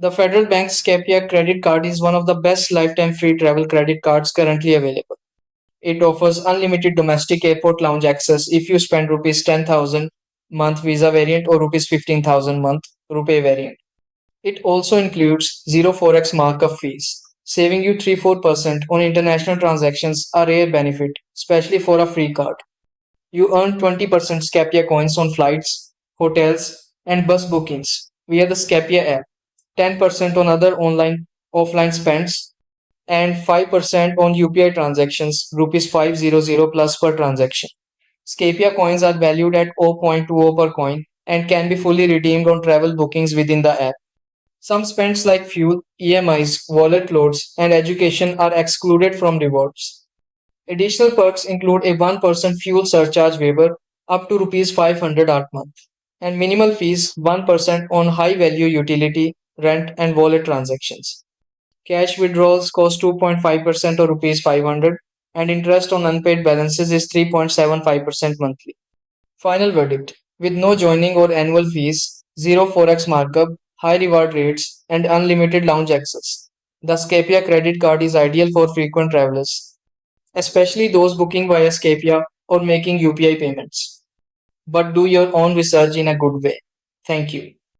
The Federal Bank's Scapia Credit Card is one of the best lifetime free travel credit cards currently available. It offers unlimited domestic airport lounge access if you spend rupees 10,000 month Visa variant or rupees 15,000 month Rupee variant. It also includes zero forex markup fees, saving you 3-4% on international transactions, a rare benefit, especially for a free card. You earn 20% Scapia coins on flights, hotels, and bus bookings via the Scapia app, 10% on other online offline spends, and 5% on UPI transactions, rupees 500 plus per transaction. Scapia coins are valued at 0.20 per coin and can be fully redeemed on travel bookings within the app. Some spends like fuel, EMIs, wallet loads, and education are excluded from rewards. Additional perks include a 1% fuel surcharge waiver up to rupees 500 a month, and minimal fees 1% on high value utility, rent, and wallet transactions. Cash withdrawals cost 2.5% or rupees 500, and interest on unpaid balances is 3.75% monthly. Final verdict: with no joining or annual fees, zero forex markup, high reward rates, and unlimited lounge access, the Scapia credit card is ideal for frequent travelers, especially those booking via Scapia or making UPI payments. But do your own research in a good way. Thank you.